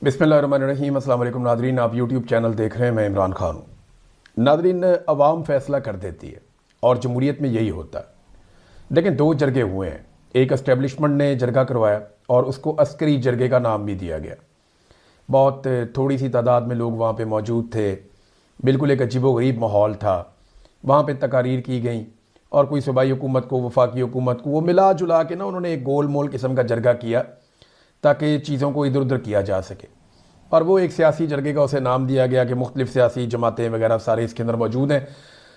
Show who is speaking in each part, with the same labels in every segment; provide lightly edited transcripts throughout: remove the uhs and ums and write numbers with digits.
Speaker 1: बिस्मिल्लाहिर्रहमानिर्रहीम। अस्सलाम वालेकुम नादरीन, आप यूट्यूब चैनल देख रहे हैं, मैं इमरान खान हूँ। नादरीन, अवाम फैसला कर देती है और जमहूरियत में यही होता है। लेकिन दो जरगे हुए हैं, एक इस्टेब्लिशमेंट ने जरगा करवाया और उसको अस्करी जरगे का नाम भी दिया गया। बहुत थोड़ी सी तादाद में लोग वहाँ पे मौजूद थे, बिल्कुल एक अजीबोगरीब माहौल था। वहाँ पे तकारीर की गई और कोई सूबाई हुकूमत को, वफाकी हुकूमत को वो मिला जुला के ना उन्होंने एक गोल मोल किस्म का जरगा किया ताकि चीज़ों को इधर उधर किया जा सके। और वो एक सियासी जरगे का उसे नाम दिया गया कि मुख्तलिफ सियासी जमातें वगैरह सारे इसके अंदर मौजूद हैं।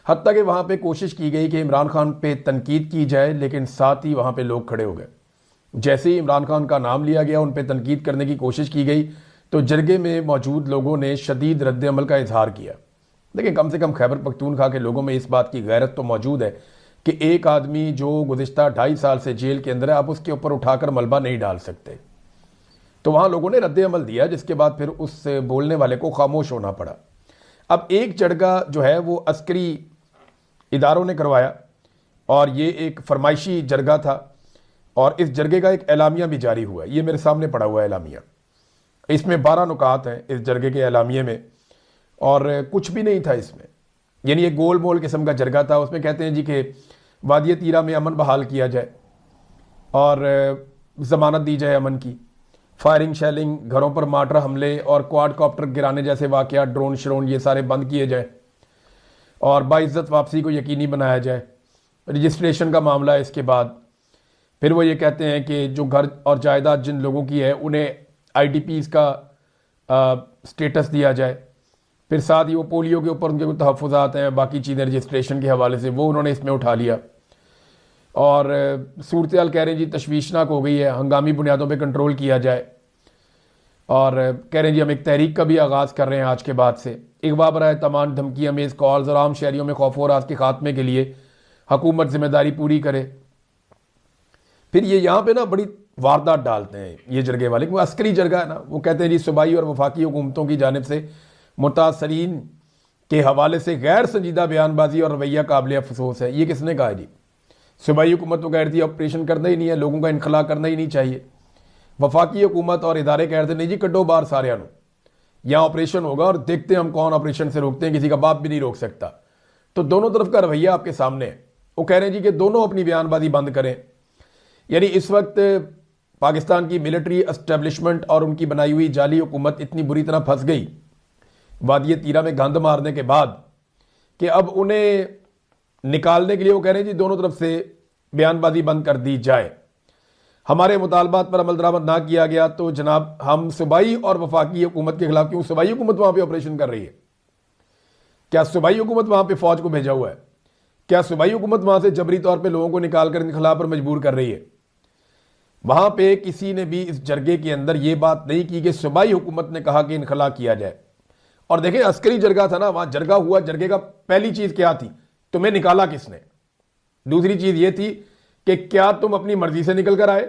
Speaker 1: हत्ता कि वहाँ पे कोशिश की गई कि इमरान खान पे तनकीद की जाए, लेकिन साथ ही वहाँ पे लोग खड़े हो गए। जैसे ही इमरान खान का नाम लिया गया, उन पे तनकीद करने की कोशिश की गई, तो जरगे में मौजूद लोगों ने शदीद रद्द अमल का इजहार किया। लेकिन कम से कम खैबर पख्तूनख्वा के लोगों में इस बात की गैरत तो मौजूद है कि एक आदमी जो गुज़िश्ता 2.5 साल से जेल के अंदर है, आप उसके ऊपर उठाकर मलबा नहीं डाल सकते। तो वहाँ लोगों ने रद्द अमल दिया, जिसके बाद फिर उस बोलने वाले को खामोश होना पड़ा। अब एक जरगा जो है वो अस्करी इदारों ने करवाया और ये एक फरमाइशी जरगा था और इस जरगे का एक एलामिया भी जारी हुआ है। ये मेरे सामने पड़ा हुआ है एलामिया। इसमें 12 नुकात हैं इस जरगे के एलामिये में और कुछ भी नहीं था इसमें। यानी ये गोल मोल किस्म का जरगा था। उसमें कहते हैं जी कि वादी तीरा में अमन बहाल किया जाए और ज़मानत दी जाए अमन की, फायरिंग शेलिंग, घरों पर मार्टर हमले और क्वाड कॉप्टर गिराने जैसे वाक़यात, ड्रोन श्रोन ये सारे बंद किए जाए और बाइज्जत वापसी को यकीनी बनाया जाए। रजिस्ट्रेशन का मामला है। इसके बाद फिर वो ये कहते हैं कि जो घर और जायदाद जिन लोगों की है उन्हें IDPs का स्टेटस दिया जाए। फिर साथ ही वो पोलियो के ऊपर उनके कुछ तहफ़्फ़ुज़ात हैं, बाकी चीज़ें रजिस्ट्रेशन के हवाले से वो उन्होंने इसमें उठा लिया। और सूरत हाल कह रहे हैं जी तशवीशनाक हो गई है, हंगामी बुनियादों पे कंट्रोल किया जाए। और कह रहे हैं जी हम एक तहरीक का भी आगाज़ कर रहे हैं आज के बाद से। अगवा बराए तमाम धमकी अमेज़ कॉल्स और आम शहरियों में खौफ और राज के खात्मे के लिए हुकूमत जिम्मेदारी पूरी करे। फिर ये यहाँ पे ना बड़ी वारदात डालते हैं ये जरगे वाले, वो अस्करी जरगा है ना। वो कहते हैं जी सूबाई और वफाकी हुकूमतों की जानिब से मुतासरीन के हवाले से गैर संजीदा बयानबाजी और रवैया काबिल अफसोस है। ये किसने कहा जी? सूबाई हुकूमत तो कह रही थी ऑपरेशन करना ही नहीं है, लोगों का इनखला करना ही नहीं चाहिए। वफाकी हुकूमत और इदारे कह रहे थे नहीं जी कड्डो बाहर सारे आनो, यहाँ ऑपरेशन होगा और देखते हैं हम कौन ऑपरेशन से रोकते हैं, किसी का बाप भी नहीं रोक सकता। तो दोनों तरफ का रवैया आपके सामने है। वो कह रहे हैं जी कि दोनों अपनी बयानबाजी बंद करें। यानी इस वक्त पाकिस्तान की मिलिट्री एस्टेब्लिशमेंट और उनकी बनाई हुई जाली हुकूमत इतनी बुरी तरह फंस गई वादी तीरा में गंद मारने के बाद कि अब उन्हें निकालने के लिए वो कह रहे हैं जी दोनों तरफ से बयानबाजी बंद कर दी जाए। हमारे मुतालबात पर अमल दरामद ना किया गया तो जनाब हम सूबाई और वफाकी हुकूमत के खिलाफ, क्यों सूबाई हुकूमत वहां पे ऑपरेशन कर रही है? क्या सूबाई हुकूमत वहां पे फौज को भेजा हुआ है? क्या सूबाई हुकूमत वहां से जबरी तौर पे लोगों को निकाल कर इनखला पर मजबूर कर रही है? वहां पे किसी ने भी इस जरगे के अंदर यह बात नहीं की कि सूबाई हुकूमत ने कहा कि इनखला किया जाए। और देखें अस्करी जरगा था ना, वहां जरगा हुआ, जरगे का पहली चीज क्या थी? तुम्हें निकाला किसने? दूसरी चीज यह थी कि क्या तुम अपनी मर्जी से निकल कर आए?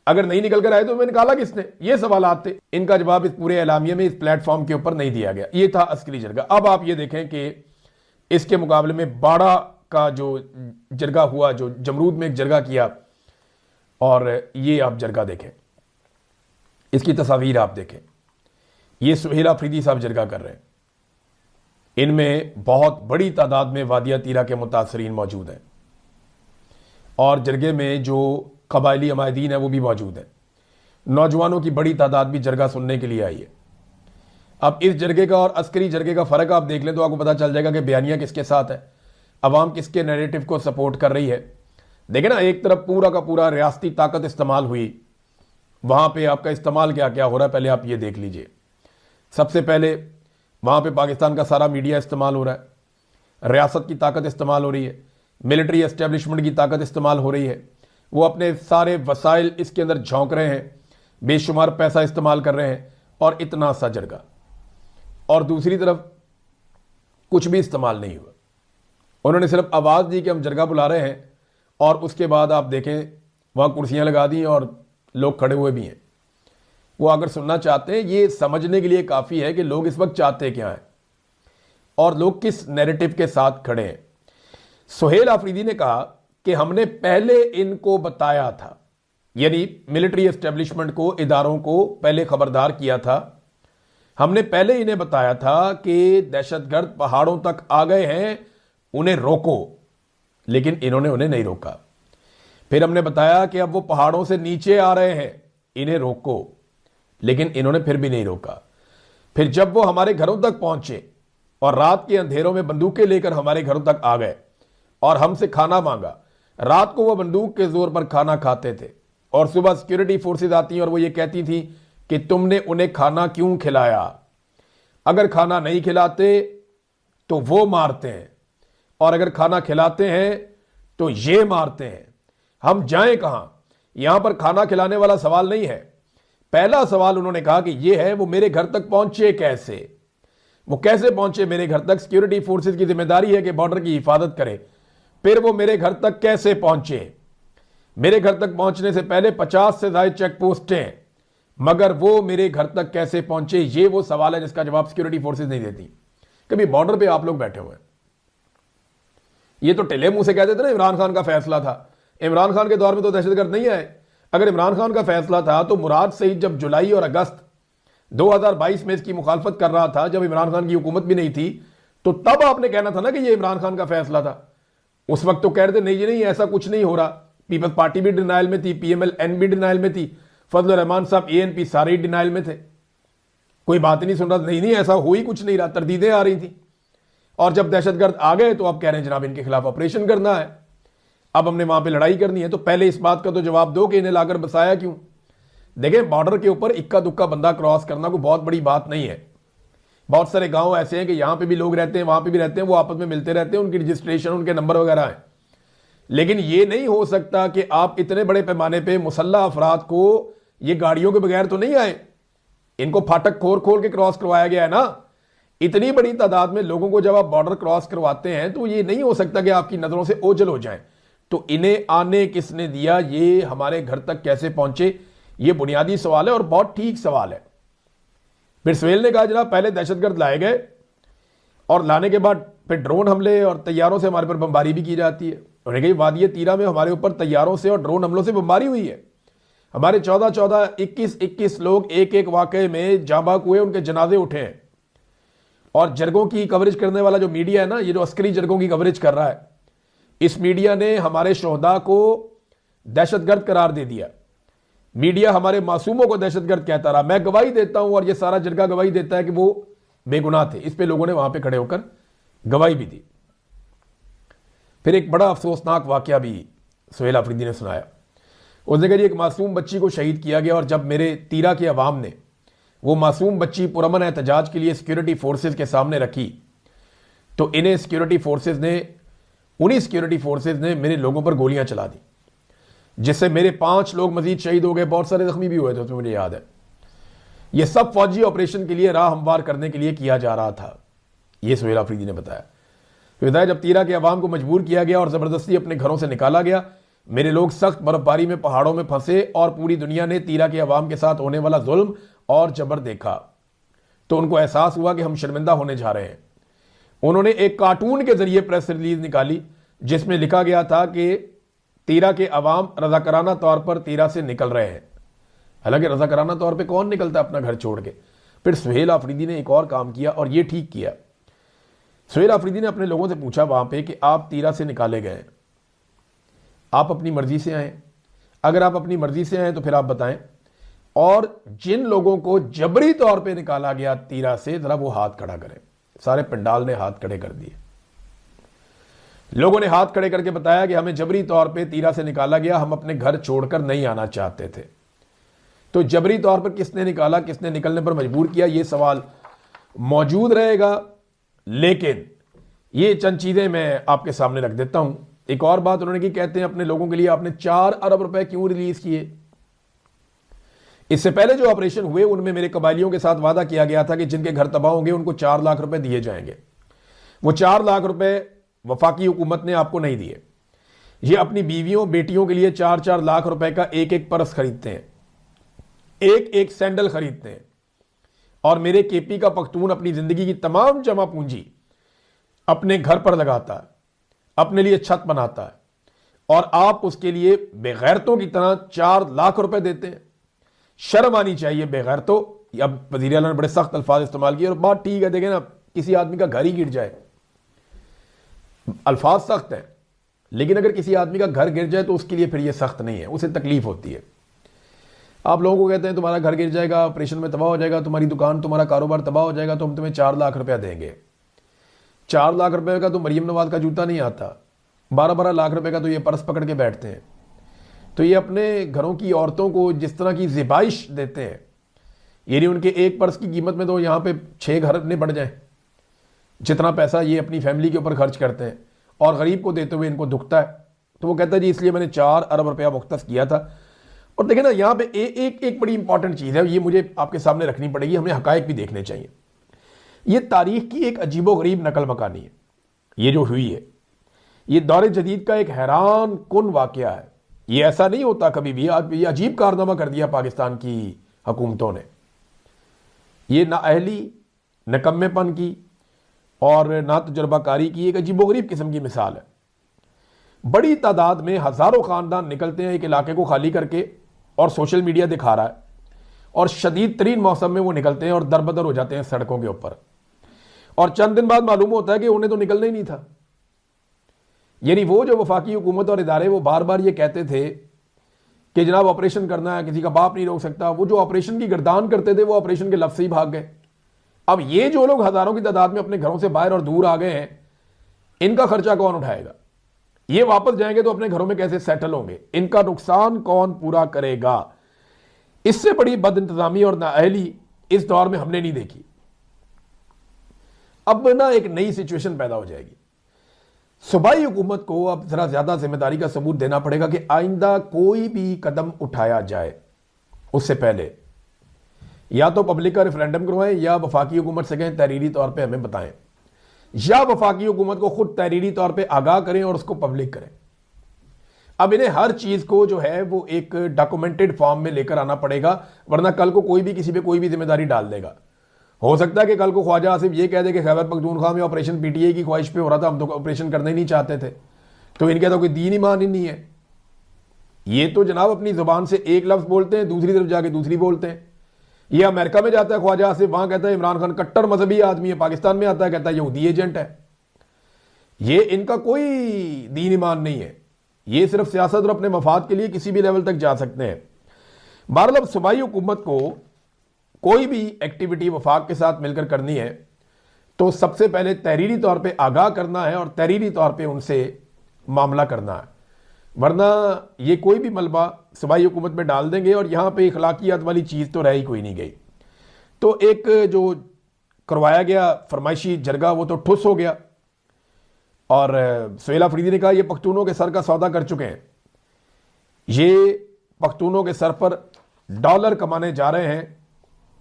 Speaker 1: अगर नहीं निकल कर आए तो तुम्हें निकाला किसने? ये सवालात थे। इनका जवाब इस पूरे एलामिये में, इस प्लेटफॉर्म के ऊपर नहीं दिया गया। ये था अस्करी जरगा। अब आप ये देखें कि इसके मुकाबले में बाड़ा का जो जरगा हुआ, जो जमरूद में एक जरगा किया, और ये आप जरगा देखें, इसकी तस्वीर आप देखें। ये सुहेल अफरीदी साहब जरगा कर रहे हैं। इनमें बहुत बड़ी तादाद में वादिया तीरा के मुतासरीन मौजूद हैं और जरगे में जो कबायली अमायदीन है वो भी मौजूद है। नौजवानों की बड़ी तादाद भी जरगा सुनने के लिए आई है। अब इस जरगे का और अस्करी जरगे का फ़र्क आप देख लें तो आपको पता चल जाएगा कि बयानिया किसके साथ है, अवाम किसके नैरेटिव को सपोर्ट कर रही है। देखें ना, एक तरफ पूरा का पूरा रियासती ताकत इस्तेमाल हुई, वहाँ पे आपका इस्तेमाल क्या क्या हो रहा है पहले आप ये देख लीजिए। सबसे पहले वहाँ पे पाकिस्तान का सारा मीडिया इस्तेमाल हो रहा है, रियासत की ताकत इस्तेमाल हो रही है, मिलिट्री एस्टेब्लिशमेंट की ताकत इस्तेमाल हो रही है। वो अपने सारे वसाइल इसके अंदर झोंक रहे हैं, बेशुमार पैसा इस्तेमाल कर रहे हैं और इतना सा जरगा। और दूसरी तरफ कुछ भी इस्तेमाल नहीं हुआ। उन्होंने सिर्फ आवाज़ दी कि हम जरगा बुला रहे हैं और उसके बाद आप देखें वहाँ कुर्सियाँ लगा दी और लोग खड़े हुए भी हैं। वो अगर सुनना चाहते हैं, ये समझने के लिए काफ़ी है कि लोग इस वक्त चाहते क्या हैं और लोग किस नैरेटिव के साथ खड़े हैं। सुहेल अफरीदी ने कहा कि हमने पहले इनको बताया था यानी मिलिट्री एस्टेब्लिशमेंट को, इदारों को पहले खबरदार किया था। हमने पहले इन्हें बताया था कि दहशतगर्द पहाड़ों तक आ गए हैं, उन्हें रोको, लेकिन इन्होंने उन्हें नहीं रोका। फिर हमने बताया कि अब वो पहाड़ों से नीचे आ रहे हैं, इन्हें रोको, लेकिन इन्होंने फिर भी नहीं रोका। फिर जब वो हमारे घरों तक पहुंचे और रात के अंधेरों में बंदूकें लेकर हमारे घरों तक आ गए और हमसे खाना मांगा, रात को वो बंदूक के जोर पर खाना खाते थे और सुबह सिक्योरिटी फोर्सेज आती और वो ये कहती थी कि तुमने उन्हें खाना क्यों खिलाया, अगर खाना नहीं खिलाते तो वो मारते हैं और अगर खाना खिलाते हैं तो ये मारते हैं, हम जाएं कहां। यहां पर खाना खिलाने वाला सवाल नहीं है। पहला सवाल उन्होंने कहा कि ये है वो मेरे घर तक पहुंचे कैसे, वो कैसे पहुंचे मेरे घर तक। सिक्योरिटी फोर्सेज की जिम्मेदारी है कि बॉर्डर की हिफाजत करे, फिर वो मेरे घर तक कैसे पहुंचे। मेरे घर तक पहुंचने से पहले 50 से ज्यादा चेक पोस्टें, मगर वो मेरे घर तक कैसे पहुंचे, ये वो सवाल है जिसका जवाब सिक्योरिटी फोर्सेज नहीं देती। कभी बॉर्डर पे आप लोग बैठे हुए हैं, ये तो टिले मुंह से कह देते ना इमरान खान का फैसला था। इमरान खान के दौर में तो दहशतगर्द नहीं आए। अगर इमरान खान का फैसला था तो मुराद सईद जब जुलाई और अगस्त 2022 में इसकी मुखालफत कर रहा था, जब इमरान खान की हुकूमत भी नहीं थी, तो तब आपने कहना था ना कि ये इमरान खान का फैसला था। उस वक्त तो कह रहे थे नहीं जी नहीं, ऐसा कुछ नहीं हो रहा। पीपल्स पार्टी भी डिनाइल में थी, PMLN भी डिनाइल में थी, फजल रहमान साहब ANP सारे ही डिनाइल में थे, कोई बात नहीं सुन रहा। नहीं ऐसा हो ही कुछ नहीं रहा, तरदीदें आ रही थी। और जब दहशतगर्द आ गए तो आप कह रहे हैं जनाब इनके खिलाफ ऑपरेशन करना है, अब हमने वहां पे लड़ाई करनी है। तो पहले इस बात का तो जवाब दो कि इन्हें लाकर बसाया क्यों। देखें, बॉर्डर के ऊपर इक्का दुक्का बंदा क्रॉस करना कोई बहुत बड़ी बात नहीं है। बहुत सारे गांव ऐसे हैं कि यहां पे भी लोग रहते हैं, वहां पे भी रहते हैं, वो आपस में मिलते रहते हैं, उनकी रजिस्ट्रेशन, उनके नंबर वगैरह है। लेकिन ये नहीं हो सकता कि आप इतने बड़े पैमाने पे मुसल्लह अफराद को, ये गाड़ियों के बगैर तो नहीं आए, इनको फाटक खोल खोल के क्रॉस करवाया गया है ना। इतनी बड़ी तादाद में लोगों को जब आप बॉर्डर क्रॉस करवाते हैं तो ये नहीं हो सकता कि आपकी नजरों से ओझल हो जाए। तो इन्हें आने किसने दिया, ये हमारे घर तक कैसे पहुंचे, ये बुनियादी सवाल है और बहुत ठीक सवाल है। फिर सुहेल ने कहा जनाब पहले दहशतगर्द लाए गए और लाने के बाद फिर ड्रोन हमले और तैयारों से हमारे पर बमबारी भी की जाती है। उन्होंने कहा वादिये तीरा में हमारे ऊपर तैयारों से और ड्रोन हमलों से बमबारी हुई है। हमारे 14-14, 21-21 लोग एक एक वाकये में जांबाक हुए, उनके जनाजे उठे हैं। और जरगों की कवरेज करने वाला जो मीडिया है ना, ये जो अस्करी जरगों की कवरेज कर रहा है, इस मीडिया ने हमारे शोहदा को दहशतगर्द करार दे दिया। मीडिया हमारे मासूमों को दहशतगर्द कहता रहा। मैं गवाही देता हूं और ये सारा जरगा गवाही देता है कि वो बेगुनाह थे। इस पे लोगों ने वहां पे खड़े होकर गवाही भी दी। फिर एक बड़ा अफसोसनाक वाकया भी सुहेल आफरीदी ने सुनाया। उसने कहा एक मासूम बच्ची को शहीद किया गया और जब मेरे तीरा के अवाम ने वो मासूम बच्ची पुरअमन एहतजाज के लिए सिक्योरिटी फोर्सेज के सामने रखी, तो इन्हें सिक्योरिटी फोर्सेज ने, उन्हीं सिक्योरिटी फोर्सेज ने मेरे लोगों पर गोलियां चला दी, जिससे मेरे 5 लोग मजीद शहीद हो गए, बहुत सारे जख्मी भी हुए थे, उसमें मुझे याद है। यह सब फौजी ऑपरेशन के लिए राह हमवार करने के लिए किया जा रहा था, यह सुहेल आफरीदी ने बताया। फिर बताया जब तीरा के अवाम को मजबूर किया गया और जबरदस्ती अपने घरों से निकाला गया, मेरे लोग सख्त बर्फबारी में पहाड़ों में फंसे और पूरी दुनिया ने तीरा के अवाम के साथ होने वाला जुल्म और जबर देखा, तो उनको एहसास हुआ कि हम शर्मिंदा होने जा रहे हैं। उन्होंने एक कार्टून के जरिए प्रेस रिलीज निकाली जिसमें लिखा गया था कि तीरा के अवाम रजाकाराना तौर पर तीरा से निकल रहे हैं। हालांकि रजाकाराना तौर पे कौन निकलता अपना घर छोड़ के। फिर सुहेल आफरीदी ने एक और काम किया और ये ठीक किया। सुहेल आफरीदी ने अपने लोगों से पूछा वहां पे कि आप तीरा से निकाले गए, आप अपनी मर्जी से आए? अगर आप अपनी मर्जी से आए तो फिर आप बताएं, और जिन लोगों को जबरी तौर पे निकाला गया तीरा से, जरा वो हाथ खड़ा करें। सारे पंडाल ने हाथ खड़े कर दिए। लोगों ने हाथ खड़े करके बताया कि हमें जबरी तौर पे तीरा से निकाला गया, हम अपने घर छोड़कर नहीं आना चाहते थे। तो जबरी तौर पर किसने निकाला, किसने निकलने पर मजबूर किया, यह सवाल मौजूद रहेगा। लेकिन ये चंद चीजें मैं आपके सामने रख देता हूं। एक और बात उन्होंने की, कहते हैं अपने लोगों के लिए आपने 4 अरब रुपए क्यों रिलीज किए? इससे पहले जो ऑपरेशन हुए उनमें मेरे कबायलियों के साथ वादा किया गया था कि जिनके घर तबाह होंगे उनको 4 लाख रुपए दिए जाएंगे। वो 4 लाख रुपए वफाकी हुकूमत ने आपको नहीं दिए। ये अपनी बीवियों बेटियों के लिए 4-4 लाख रुपए का एक एक पर्स खरीदते हैं, एक एक सैंडल खरीदते हैं, और मेरे केपी का पख्तून अपनी जिंदगी की तमाम जमा पूंजी अपने घर पर लगाता है, अपने लिए छत बनाता है, और आप उसके लिए बेगैरतों की तरह 4 लाख रुपए देते हैं। शर्म आनी चाहिए बेगैरतों। अब वज़ीर आला ने बड़े सख्त अल्फाज इस्तेमाल किए और बात ठीक है, देखें ना, किसी आदमी का घर ही गिर जाए, अल्फाज सख्त हैं, लेकिन अगर किसी आदमी का घर गिर जाए तो उसके लिए फिर ये सख्त नहीं है, उसे तकलीफ होती है। आप लोगों को कहते हैं तुम्हारा घर गिर जाएगा, ऑपरेशन में तबाह हो जाएगा, तुम्हारी दुकान तुम्हारा कारोबार तबाह हो जाएगा, तो हम तुम्हें 4 लाख रुपया देंगे। 4 लाख रुपए का तो मरियम नवाज का जूता नहीं आता, 12-12 लाख रुपए का तो ये पर्स पकड़ के बैठते हैं। तो ये अपने घरों की औरतों को जिस तरह की ज़िबाइश देते हैं, यानी उनके एक पर्स की कीमत में तो यहाँ पे 6 घर ने बढ़ जाए, जितना पैसा ये अपनी फैमिली के ऊपर खर्च करते हैं, और गरीब को देते हुए इनको दुखता है। तो वो कहता है जी इसलिए मैंने 4 अरब रुपया मुख्तस किया था। और देखें ना, यहाँ पे एक बड़ी इंपॉर्टेंट चीज़ है, ये मुझे आपके सामने रखनी पड़ेगी, हमें हकायक भी देखने चाहिए। ये तारीख की एक अजीबो गरीब नकल मकानी है, ये जो हुई है, ये दौर जदीद का एक हैरान कुन वाकया है। ये ऐसा नहीं होता कभी भी। आज ये अजीब कारनामा कर दिया पाकिस्तान की हुकूमतों ने। ये नाअहली, नकम्मेपन की और ना तजुर्बाकारी की एक अजीबोगरीब किस्म की मिसाल है। बड़ी तादाद में हज़ारों ख़ानदान निकलते हैं एक इलाके को खाली करके, और सोशल मीडिया दिखा रहा है, और शदीद तरीन मौसम में वो निकलते हैं और दरबदर हो जाते हैं सड़कों के ऊपर, और चंद दिन बाद मालूम होता है कि उन्हें तो निकलना ही नहीं था। यानी वो जो वफाकी हुकूमत और इदारे वो बार बार ये कहते थे कि जनाब ऑपरेशन करना है, किसी का बाप नहीं रोक सकता, वो जो ऑपरेशन की गर्दान करते थे वो ऑपरेशन के लफ्ज़ से ही भाग गए। अब ये जो लोग हज़ारों की तादाद में अपने घरों से बाहर और दूर आ गए हैं, इनका खर्चा कौन उठाएगा? ये वापस जाएंगे तो अपने घरों में कैसे सेटल होंगे? इनका नुकसान कौन पूरा करेगा? इससे बड़ी बदइंतजामी और नाअहली इस दौर में हमने नहीं देखी। अब ना एक नई सिचुएशन पैदा हो जाएगी। सूबाई हुकूमत को अब जरा ज्यादा जिम्मेदारी का सबूत देना पड़ेगा कि आइंदा कोई भी कदम उठाया जाए उससे पहले या तो पब्लिक का रेफरेंडम करवाएं, या वफाकी हुकूमत से कहें तहरीरी तौर पे हमें बताएं, या वफाकी हुकूमत को खुद तहरीरी तौर पे आगाह करें और उसको पब्लिक करें। अब इन्हें हर चीज को जो है वो एक डॉक्यूमेंटेड फॉर्म में लेकर आना पड़ेगा, वरना कल को कोई भी किसी पे कोई भी जिम्मेदारी डाल देगा। हो सकता है कि कल को ख्वाजा आसिफ ये कह दे कि खैबर पख्तूनख्वा में ऑपरेशन पीटीआई की ख्वाहिश पे हो रहा था, हम तो ऑपरेशन करना ही नहीं चाहते थे, तो इनके तो कोई दीन ईमान ही नहीं है। ये तो जनाब अपनी जुबान से एक लफ्ज बोलते हैं, दूसरी तरफ जाके दूसरी बोलते हैं। ये अमेरिका में जाता है ख्वाजा आसिफ, वहां कहता है इमरान खान कट्टर मजहबी आदमी है, पाकिस्तान में आता है कहता है यहूदी एजेंट है। ये इनका कोई दीन ईमान नहीं है, ये सिर्फ सियासत और अपने मफाद के लिए किसी भी लेवल तक जा सकते हैं। बहरहाल अब सूबाई हुकूमत को कोई भी एक्टिविटी वफाक के साथ मिलकर करनी है तो सबसे पहले तहरीरी तौर पे आगाह करना है और तहरीरी तौर पे उनसे मामला करना है, वरना ये कोई भी मलबा सूबाई हुकूमत में डाल देंगे और यहाँ पे इखलाकियात वाली चीज़ तो रह ही कोई नहीं गई। तो एक जो करवाया गया फरमाइशी जरगा वो तो ठुस हो गया, और सुहेल अफरीदी ने कहा ये पख्तूनों के सर का सौदा कर चुके हैं, ये पख्तूनों के सर पर डॉलर कमाने जा रहे हैं,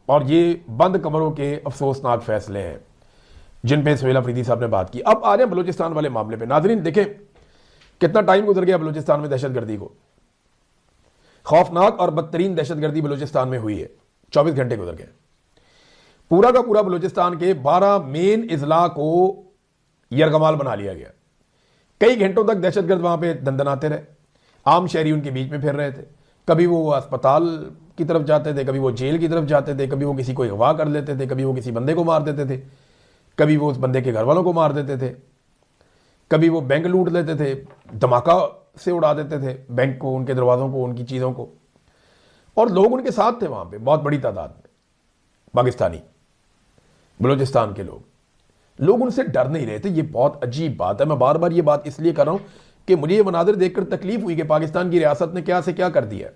Speaker 1: और ये बंद कमरों के अफसोसनाक फैसले हैं जिन पे सुहेल अफरीदी साहब ने बात की। अब आ रहे हैं बलूचिस्तान वाले मामले पे। नाजरीन देखें कितना टाइम गुजर गया बलूचिस्तान में दहशतगर्दी को। खौफनाक और बदतरीन दहशतगर्दी बलूचिस्तान में हुई है, 24 घंटे गुजर गए। पूरा का पूरा बलूचिस्तान के 12 मेन इजला को यरगमाल बना लिया गया। कई घंटों तक दहशतगर्द वहां पे दंदनाते रहे, आम शहरी उनके बीच में फिर रहे थे। कभी वो अस्पताल की तरफ जाते थे, कभी वो जेल की तरफ जाते थे, कभी वो किसी को अगवा कर लेते थे, कभी वो किसी बंदे को मार देते थे, कभी वो उस बंदे के घर वालों को मार देते थे, कभी वो बैंक लूट लेते थे, धमाका से उड़ा देते थे बैंक को, उनके दरवाज़ों को, उनकी चीज़ों को। और लोग उनके साथ थे वहाँ पे बहुत बड़ी तादाद में, पाकिस्तानी बलूचिस्तान के लोग उनसे डर नहीं रहे थे। ये बहुत अजीब बात है। मैं बार बार ये बात इसलिए कर रहा हूँ कि मुझे ये मनाजिर देखकर तकलीफ हुई कि पाकिस्तान की रियासत ने क्या से क्या कर दिया।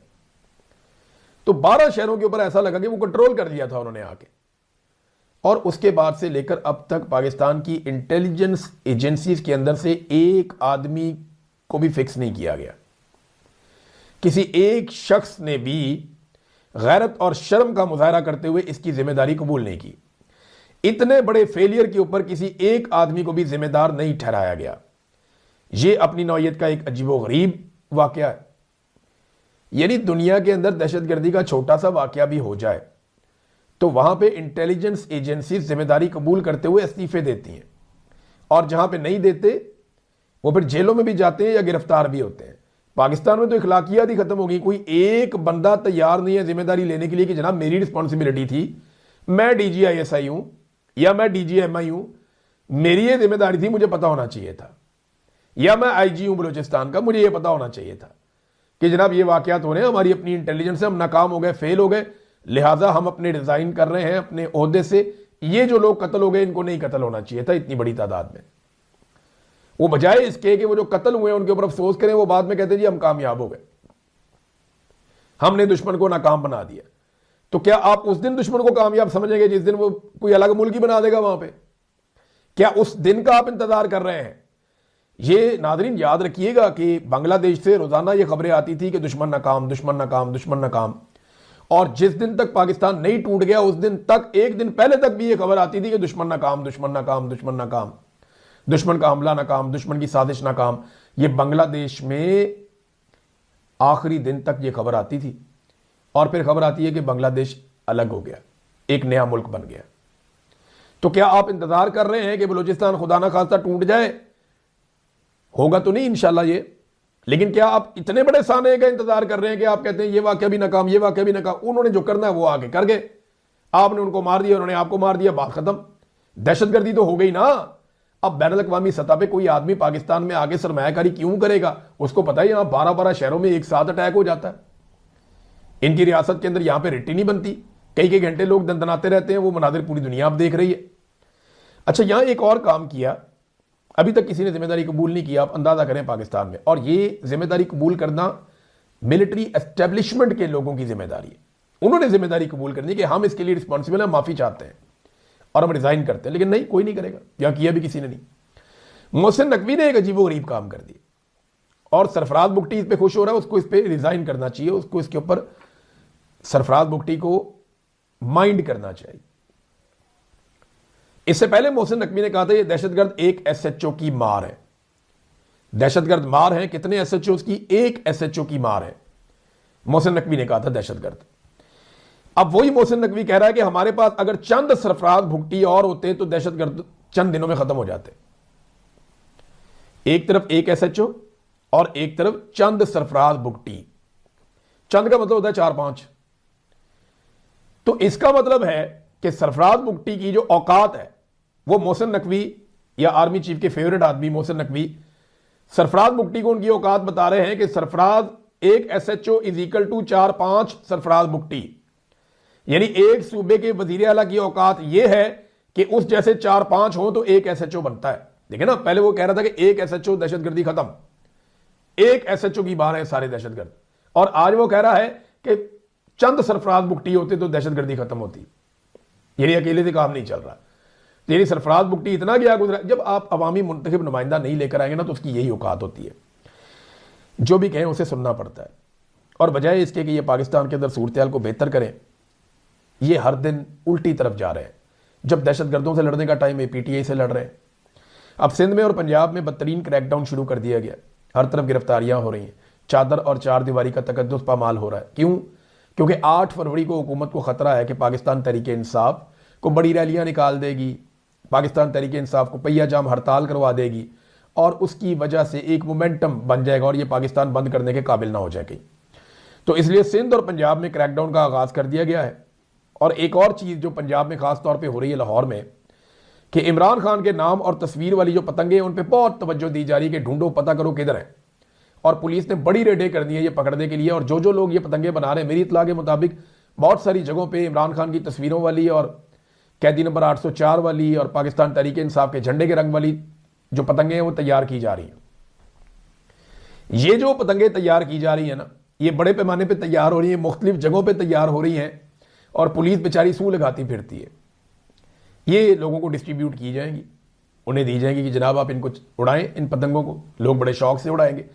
Speaker 1: तो 12 शहरों के ऊपर ऐसा लगा कि वो कंट्रोल कर दिया था उन्होंने आके, और उसके बाद से लेकर अब तक पाकिस्तान की इंटेलिजेंस एजेंसीज के अंदर से एक आदमी को भी फिक्स नहीं किया गया। किसी एक शख्स ने भी गैरत और शर्म का मुजाहरा करते हुए इसकी जिम्मेदारी कबूल नहीं की। इतने बड़े फेलियर के ऊपर किसी एक आदमी को भी जिम्मेदार नहीं ठहराया गया। यह अपनी नौयत का एक अजीबोगरीब वाकया है। यानी दुनिया के अंदर दहशतगर्दी का छोटा सा वाकया भी हो जाए तो वहां पे इंटेलिजेंस एजेंसी जिम्मेदारी कबूल करते हुए इस्तीफे देती हैं, और जहां पे नहीं देते वो फिर जेलों में भी जाते हैं या गिरफ्तार भी होते हैं। पाकिस्तान में तो इखलाकियात ही खत्म हो गई। कोई एक बंदा तैयार नहीं है जिम्मेदारी लेने के लिए कि जनाब मेरी रिस्पॉन्सिबिलिटी थी, मैं DGISI हूं या मैं DGMI हूं, मेरी ये जिम्मेदारी थी, मुझे पता होना चाहिए था, या मैं IG हूं बलूचिस्तान का, मुझे ये पता होना चाहिए था कि जनाब ये वाकयात हो रहे हैं, हमारी अपनी इंटेलिजेंस से हम नाकाम हो गए, फेल हो गए, लिहाजा हम अपने डिजाइन कर रहे हैं अपने ओहदे से, ये जो लोग कत्ल हो गए इनको नहीं कत्ल होना चाहिए था इतनी बड़ी तादाद में। वो बजाय इसके कि वो जो कत्ल हुए उनके ऊपर अफसोस करें, वो बाद में कहते जी हम कामयाब हो गए, हमने दुश्मन को नाकाम बना दिया। तो क्या आप उस दिन दुश्मन को कामयाब समझेंगे जिस दिन वो कोई अलग मुल्क ही बना देगा वहां पे? क्या उस दिन का आप इंतजार कर रहे हैं? ये नादरीन याद रखिएगा कि बांग्लादेश से रोजाना ये खबरें आती थी कि दुश्मन नाकाम, दुश्मन नाकाम, दुश्मन नाकाम, और जिस दिन तक पाकिस्तान नहीं टूट गया उस दिन तक, एक दिन पहले तक भी ये खबर आती थी कि दुश्मन नाकाम, दुश्मन नाकाम, दुश्मन नाकाम, दुश्मन का हमला नाकाम, दुश्मन की साजिश नाकाम। ये बांग्लादेश में आखिरी दिन तक ये खबर आती थी। और फिर खबर आती है कि बांग्लादेश अलग हो गया, एक नया मुल्क बन गया। तो क्या आप इंतजार कर रहे हैं कि बलूचिस्तान खुदा ना खास्ता टूट जाए? होगा तो नहीं इंशाल्लाह ये, लेकिन क्या आप इतने बड़े साने का इंतजार कर रहे हैं कि आप कहते हैं ये वाकया भी नाकाम, ये वाकया भी नाकाम? उन्होंने जो करना है वो आगे कर गए, आपने उनको मार दिया, उन्होंने आपको मार दिया, बात खत्म। दहशतगर्दी तो हो गई ना। अब बैनुल अक़वामी सतह पे कोई आदमी पाकिस्तान में आगे सरमायाकारी क्यों करेगा? उसको पता है यहां 12-12 शहरों में एक साथ अटैक हो जाता है, इनकी रियासत के अंदर यहां पे रिट्टी नहीं बनती, कई कई घंटे लोग दंदनाते रहते हैं। वो मनाजिर पूरी दुनिया अब देख रही है। अच्छा, यहां एक और काम किया, अभी तक किसी ने जिम्मेदारी कबूल नहीं किया। आप अंदाजा करें पाकिस्तान में, और ये जिम्मेदारी कबूल करना मिलिट्री एस्टेब्लिशमेंट के लोगों की जिम्मेदारी है। उन्होंने जिम्मेदारी कबूल करनी कि हम इसके लिए रिस्पॉन्सिबल हैं, माफी चाहते हैं और हम रिजाइन करते हैं। लेकिन नहीं, कोई नहीं करेगा, या किया भी किसी ने नहीं। मोहसिन नकवी ने एक अजीबोगरीब काम कर दिया और सरफराज बुगटी इस पर खुश हो रहा है, उसको इस पर रिजाइन करना चाहिए, उसको इसके ऊपर सरफराज बुगटी को माइंड करना चाहिए। इससे पहले मोहसिन नकवी ने कहा था ये दहशतगर्द एक SHO की मार है, दहशतगर्द मार है। कितने SHOs की? एक SHO की मार है, मोहसिन नकवी ने कहा था दहशतगर्द। अब वही मोहसिन नकवी कह रहा है कि हमारे पास अगर चंद सरफराज भुगटी और होते तो दहशतगर्द चंद दिनों में खत्म हो जाते। एक तरफ एक SHO और एक तरफ चंद सरफराज भुगटी। चंद का मतलब होता है 4-5। तो इसका मतलब है कि सरफराज भुगटी की जो औकात है वो मोहसिन नकवी या आर्मी चीफ के फेवरेट आदमी मोहसिन नकवी सरफराज भुगटी को उनकी औकात बता रहे हैं कि सरफराज एक SHO is equal to 4-5 Sarfaraz भुगटी। यानी एक सूबे के वजीर आला की औकात यह है कि उस जैसे 4-5 हो तो एक SHO बनता है। देखिए ना, पहले वो कह रहा था कि एक SHO दहशतगर्दी खत्म, एक SHO की बात है सारे दहशतगर्द, और आज वो कह रहा है कि चंद सरफराज भुगटी होते तो दहशतगर्दी खत्म होती। यानी अकेले से काम नहीं चल रहा। यानी सरफराज भुगटी इतना गया गुजरा। जब आप अवामी मुंतखब नुमाइंदा नहीं लेकर आएंगे ना तो उसकी यही औकात होती है, जो भी कहें उसे सुनना पड़ता है। और बजाय इसके कि ये पाकिस्तान के अंदर सूरत को बेहतर करें, ये हर दिन उल्टी तरफ जा रहे हैं। जब दहशतगर्दों से लड़ने का टाइम है PTI से लड़ रहे हैं। अब सिंध में और पंजाब में बदतरीन क्रैकडाउन शुरू कर दिया गया, हर तरफ गिरफ्तारियां हो रही हैं, चादर और चार दीवारी का तकद्दुस पामाल हो रहा है। क्यों? क्योंकि 8 फरवरी को हुकूमत को खतरा है कि पाकिस्तान तहरीक इंसाफ को बड़ी रैलियां निकाल देगी, पाकिस्तान तहरीक इंसाफ को पहिया जाम हड़ताल करवा देगी और उसकी वजह से एक मोमेंटम बन जाएगा और ये पाकिस्तान बंद करने के काबिल ना हो जाएगी। तो इसलिए सिंध और पंजाब में क्रैकडाउन का आगाज़ कर दिया गया है। और एक और चीज़ जो पंजाब में ख़ास तौर पे हो रही है लाहौर में, कि इमरान खान के नाम और तस्वीर वाली जो पतंगे हैं उन पे बहुत तवज्जो दी जा रही है कि ढूंढो पता करो किधर है। और पुलिस ने बड़ी रेडें कर दी है ये पकड़ने के लिए। और जो जो लोग ये पतंगे बना रहे हैं, मेरी इत्तला के मुताबिक बहुत सारी जगहों पे इमरान खान की तस्वीरों वाली और कैदी नंबर 804 वाली और पाकिस्तान तहरीक इंसाफ के झंडे के रंग वाली जो पतंगे हैं वो तैयार की जा रही हैं। ये जो पतंगे तैयार की जा रही है ना, ये बड़े पैमाने पर तैयार हो रही है, मुख्तलिफ जगहों पर तैयार हो रही हैं और पुलिस बेचारी सूह लगाती फिरती है। ये लोगों को डिस्ट्रीब्यूट की जाएंगी, उन्हें दी जाएंगी कि जनाब आप इनको उड़ाएं, इन पतंगों को। लोग बड़े शौक से उड़ाएंगे।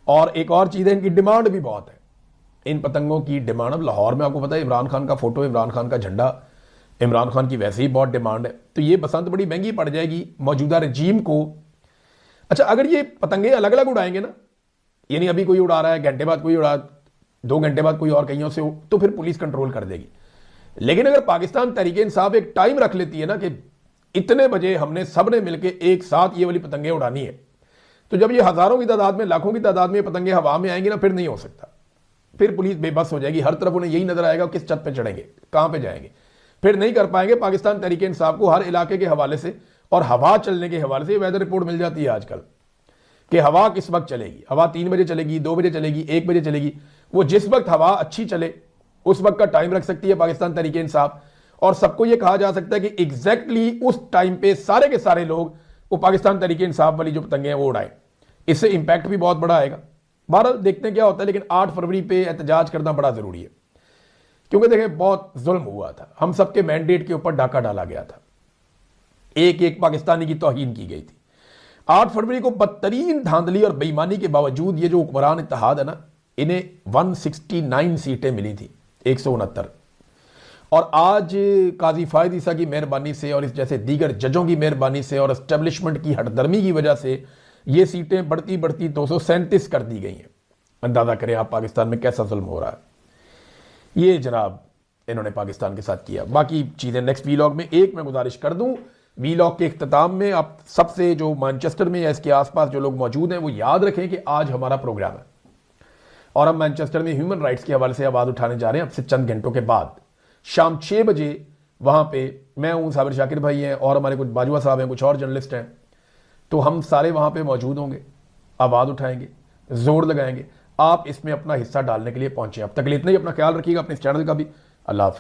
Speaker 1: और एक और चीज़ है, इनकी डिमांड भी बहुत है। इन पतंगों की डिमांड, अब लाहौर में आपको पता है इमरान खान का फोटो, इमरान खान का झंडा, इमरान खान की वैसे ही बहुत डिमांड है। तो ये बसंत बड़ी महंगी पड़ जाएगी मौजूदा रजीम को। अच्छा, अगर ये पतंगे अलग अलग उड़ाएंगे ना, यानी अभी कोई उड़ा रहा है, घंटे बाद कोई उड़ा, 2 घंटे बाद कोई और कहीं से, तो फिर पुलिस कंट्रोल कर देगी। लेकिन अगर पाकिस्तान तहरीक इंसाफ एक टाइम रख लेती है ना कि इतने बजे हमने सबने मिलकर एक साथ ये वाली पतंगे उड़ानी है, तो जब ये हज़ारों की तादाद में, लाखों की तादाद में पतंगे हवा में आएंगे ना, फिर नहीं हो सकता। फिर पुलिस बेबस हो जाएगी, हर तरफ उन्हें यही नजर आएगा किस छत पे चढ़ेंगे, कहां पे जाएंगे, फिर नहीं कर पाएंगे। पाकिस्तान तहरीक इंसाफ को हर इलाके के हवाले से और हवा चलने के हवाले से वेदर रिपोर्ट मिल जाती है आजकल कि हवा किस वक्त चलेगी। हवा 3 बजे चलेगी, 2 बजे चलेगी, 1 बजे चलेगी। वो जिस वक्त हवा अच्छी चले उस वक्त का टाइम रख सकती है पाकिस्तान तहरीक इंसाफ, और सबको यह कहा जा सकता है कि एग्जैक्टली उस टाइम पे सारे के सारे लोग वो पाकिस्तान तहरीक इंसाफ वाली जो पतंगे हैं वो उड़ाएं। इससे इंपैक्ट भी बहुत बड़ा आएगा। बहरहाल देखते हैं क्या होता है, लेकिन 8 फरवरी पे एहतजाज करना बड़ा जरूरी है, क्योंकि देखिए बहुत जुल्म हुआ था, हम सबके मैंडेट के ऊपर डाका डाला गया था, एक एक पाकिस्तानी की तौहीन की गई थी। 8 फरवरी को बदतरीन धांधली और बेईमानी के बावजूद ये जो हुक्मरान इत्तेहाद है ना, इन्हें 169 सीटें मिली थी, 169। और आज काजी फायद ईसा की मेहरबानी से और इस जैसे दीगर जजों की मेहरबानी से और एस्टेब्लिशमेंट की हटदर्मी की वजह से ये सीटें बढ़ती बढ़ती 237 कर दी गई हैं। अंदाजा करें आप पाकिस्तान में कैसा जुल्म हो रहा है। ये जनाब इन्होंने पाकिस्तान के साथ किया। बाकी चीज़ें नेक्स्ट वीलॉग में। एक मैं गुजारिश कर दूं, वीलॉग के इख्तिताम में आप सबसे जो मैनचेस्टर में या इसके आसपास जो लोग मौजूद हैं वो याद रखें कि आज हमारा प्रोग्राम है और हम मैनचेस्टर में ह्यूमन राइट्स के हवाले से आवाज़ उठाने जा रहे हैं। अब से चंद घंटों के बाद शाम 6 बजे वहाँ पे मैं हूँ, साबिर शाकिर भाई हैं और हमारे कुछ बाजवा साहब हैं, कुछ और जर्नलिस्ट हैं, तो हम सारे वहाँ पे मौजूद होंगे, आवाज़ उठाएंगे, जोर लगाएंगे। आप इसमें अपना हिस्सा डालने के लिए पहुँचे। अब तक इतना ही, अपना ख्याल रखिएगा, अपने इस चैनल का भी। अल्लाह हाफ़िज़।